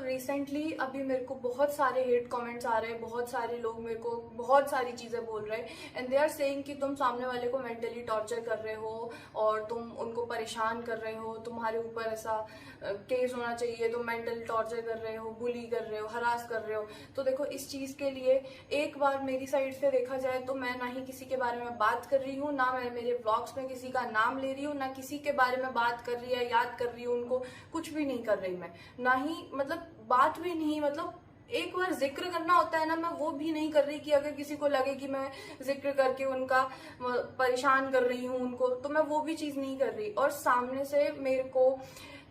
Recently अभी मेरे को बहुत सारे हेट कमेंट्स आ रहे हैं, बहुत सारे लोग मेरे को बहुत सारी चीजें बोल रहे हैं एंड दे आर सेइंग कि तुम सामने वाले को मेंटली टॉर्चर कर रहे हो और तुम उनको परेशान कर रहे हो, तुम्हारे ऊपर ऐसा केस होना चाहिए, तुम मेंटली टॉर्चर कर रहे हो, बुली कर रहे हो, हरास कर रहे हो। तो देखो, इस चीज के लिए एक बार मेरी साइड से देखा जाए तो मैं ना ही किसी के बारे में बात कर रही हूँ, ना मैं मेरे व्लॉग्स में किसी का नाम ले रही हूँ, ना किसी के बारे में बात कर रही है, याद कर रही हूँ उनको, कुछ भी नहीं कर रही मैं, ना ही मतलब बात भी नहीं, मतलब एक बार जिक्र करना होता है ना, मैं वो भी नहीं कर रही कि अगर किसी को लगे कि मैं जिक्र करके उनका परेशान कर रही हूँ उनको, तो मैं वो भी चीज नहीं कर रही। और सामने से मेरे को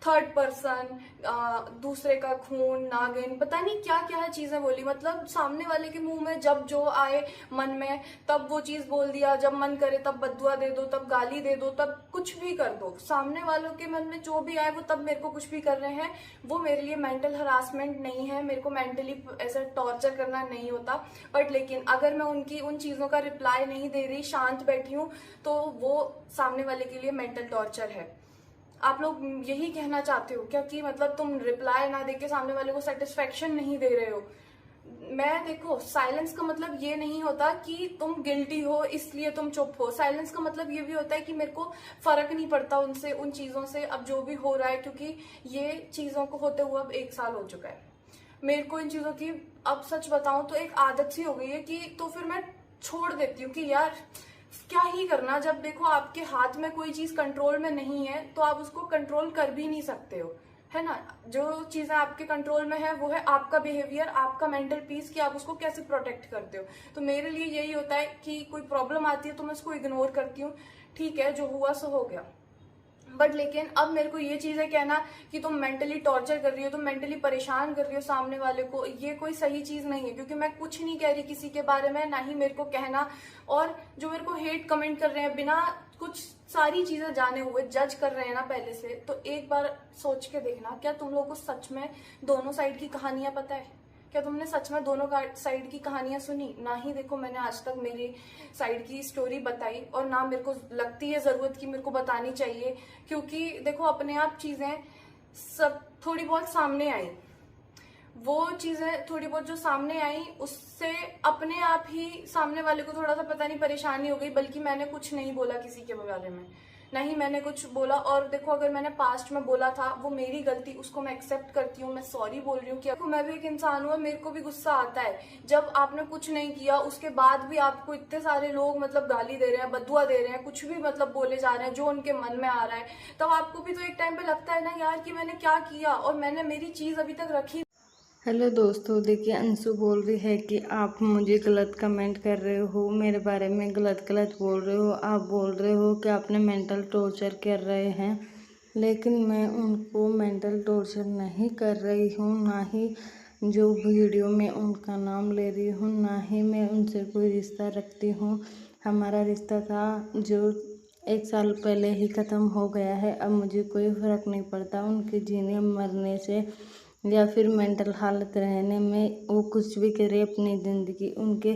थर्ड पर्सन, दूसरे का खून, नागिन, पता नहीं क्या क्या चीजें बोली, मतलब सामने वाले के मुंह में जब जो आए मन में तब वो चीज बोल दिया, जब मन करे तब बद्दुआ दे दो, तब गाली दे दो, तब कुछ भी कर दो। सामने वालों के मन में जो भी आए वो तब मेरे को कुछ भी कर रहे हैं। वो मेरे लिए मेंटल हरासमेंट नहीं है, मेरे को मेंटली ऐसा टॉर्चर करना नहीं होता। बट लेकिन अगर मैं उनकी उन चीजों का रिप्लाई नहीं दे रही, शांत बैठी हूँ, तो वो सामने वाले के लिए मेंटल टॉर्चर है। आप लोग यही कहना चाहते हो क्या कि मतलब तुम रिप्लाई ना देके सामने वाले को सेटिस्फेक्शन नहीं दे रहे हो? मैं देखो, साइलेंस का मतलब ये नहीं होता कि तुम गिल्टी हो इसलिए तुम चुप हो। साइलेंस का मतलब ये भी होता है कि मेरे को फर्क नहीं पड़ता उनसे, उन चीजों से, अब जो भी हो रहा है, क्योंकि ये चीजों को होते हुए अब 1 साल हो चुका है। मेरे को इन चीजों की, अब सच बताऊं तो, एक आदत सी हो गई है कि तो फिर मैं छोड़ देती हूँ कि यार क्या ही करना। जब देखो आपके हाथ में कोई चीज कंट्रोल में नहीं है तो आप उसको कंट्रोल कर भी नहीं सकते हो, है ना। जो चीजें आपके कंट्रोल में है वो है आपका बिहेवियर, आपका मेंटल पीस, कि आप उसको कैसे प्रोटेक्ट करते हो। तो मेरे लिए यही होता है कि कोई प्रॉब्लम आती है तो मैं उसको इग्नोर करती हूँ, ठीक है जो हुआ सो हो गया। बट लेकिन अब मेरे को ये चीज है कहना कि तुम मेंटली टॉर्चर कर रही हो, तुम मेंटली परेशान कर रही हो सामने वाले को, ये कोई सही चीज नहीं है। क्योंकि मैं कुछ नहीं कह रही किसी के बारे में, ना ही मेरे को कहना। और जो मेरे को हेट कमेंट कर रहे हैं बिना कुछ सारी चीजें जाने हुए जज कर रहे हैं ना पहले से, तो एक बार सोच के देखना, क्या तुम लोगों को सच में दोनों साइड की कहानियां पता है? क्या तुमने सच में दोनों साइड की कहानियां सुनी? ना ही देखो मैंने आज तक मेरी साइड की स्टोरी बताई, और ना मेरे को लगती है जरूरत कि मेरे को बतानी चाहिए। क्योंकि देखो, अपने आप चीजें सब थोड़ी बहुत सामने आई, वो चीजें थोड़ी बहुत जो सामने आई उससे अपने आप ही सामने वाले को थोड़ा सा पता नहीं परेशानी हो गई। बल्कि मैंने कुछ नहीं बोला किसी के बारे में, ना ही मैंने कुछ बोला। और देखो, अगर मैंने पास्ट में बोला था वो मेरी गलती, उसको मैं एक्सेप्ट करती हूँ, मैं सॉरी बोल रही हूँ कि मैं भी एक इंसान हूँ, मेरे को भी गुस्सा आता है। जब आपने कुछ नहीं किया उसके बाद भी आपको इतने सारे लोग मतलब गाली दे रहे हैं, बदुआ दे रहे हैं, कुछ भी मतलब बोले जा रहे हैं जो उनके मन में आ रहा है, तब आपको भी तो एक टाइम पे लगता है ना यार कि मैंने क्या किया और मैंने मेरी चीज अभी तक रखी। हेलो दोस्तों, देखिए अंशु बोल रही है कि आप मुझे गलत कमेंट कर रहे हो, मेरे बारे में गलत गलत बोल रहे हो। आप बोल रहे हो कि आपने मेंटल टॉर्चर कर रहे हैं, लेकिन मैं उनको मेंटल टॉर्चर नहीं कर रही हूँ। ना ही जो वीडियो में उनका नाम ले रही हूँ, ना ही मैं उनसे कोई रिश्ता रखती हूँ। हमारा रिश्ता था जो 1 साल पहले ही ख़त्म हो गया है। अब मुझे कोई फ़र्क नहीं पड़ता उनके जीने मरने से या फिर मेंटल हालत रहने में। वो कुछ भी करे अपनी ज़िंदगी उनके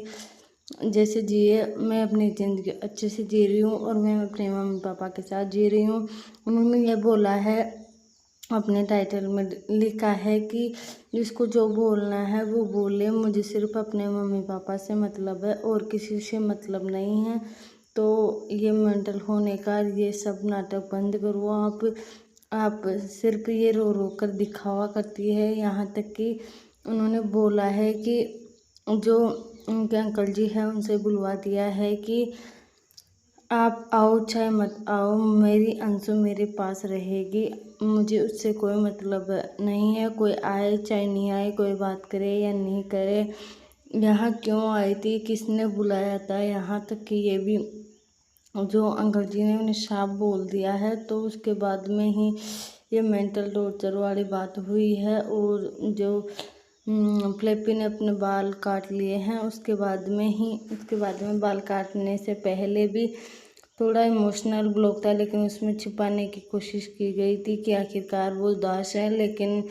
जैसे जिए, मैं अपनी ज़िंदगी अच्छे से जी रही हूँ और मैं अपने मम्मी पापा के साथ जी रही हूँ। उन्होंने ये बोला है, अपने टाइटल में लिखा है कि जिसको जो बोलना है वो बोले, मुझे सिर्फ अपने मम्मी पापा से मतलब है और किसी से मतलब नहीं है। तो ये मेंटल होने का ये सब नाटक बंद करो। आप सिर्फ ये रो रो कर दिखावा करती है। यहाँ तक कि उन्होंने बोला है कि जो उनके अंकल जी हैं उनसे बुलवा दिया है कि आप आओ चाहे मत आओ, मेरी अंशु मेरे पास रहेगी, मुझे उससे कोई मतलब नहीं है। कोई आए चाहे नहीं आए, कोई बात करे या नहीं करे, यहाँ क्यों आई थी, किसने बुलाया था, यहाँ तक कि ये भी जो अंकल जी ने उन्हें साफ बोल दिया है। तो उसके बाद में ही ये मेंटल टॉर्चर वाली बात हुई है। और जो फ्लिपी ने अपने बाल काट लिए हैं, उसके बाद में बाल काटने से पहले भी थोड़ा इमोशनल ब्लॉक था, लेकिन उसमें छुपाने की कोशिश की गई थी कि आखिरकार वो उदास है। लेकिन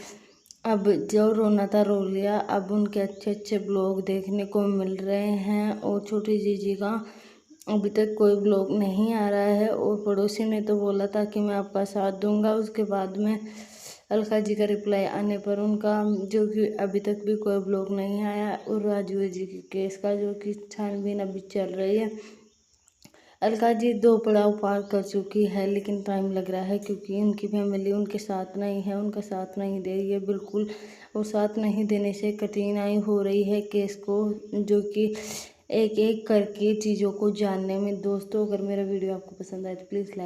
अब जो रोना था रो लिया। अब उनके अच्छे अच्छे ब्लॉग देखने को मिल रहे हैं। और छोटी जीजी का अभी तक कोई ब्लॉग नहीं आ रहा है। और पड़ोसी ने तो बोला था कि मैं आपका साथ दूंगा, उसके बाद में अलका जी का रिप्लाई आने पर उनका जो कि अभी तक भी कोई ब्लॉग नहीं आया, और राजू जी के केस का जो कि छानबीन अभी चल रही है। अलका जी 2 पड़ाव पार कर चुकी है, लेकिन टाइम लग रहा है क्योंकि उनकी फैमिली उनके साथ नहीं है, उनका साथ नहीं दे रही है बिल्कुल, और साथ नहीं देने से कठिनाई हो रही है केस को जो कि एक एक करके चीज़ों को जानने में। दोस्तों, अगर मेरा वीडियो आपको पसंद आए तो प्लीज़ लाइक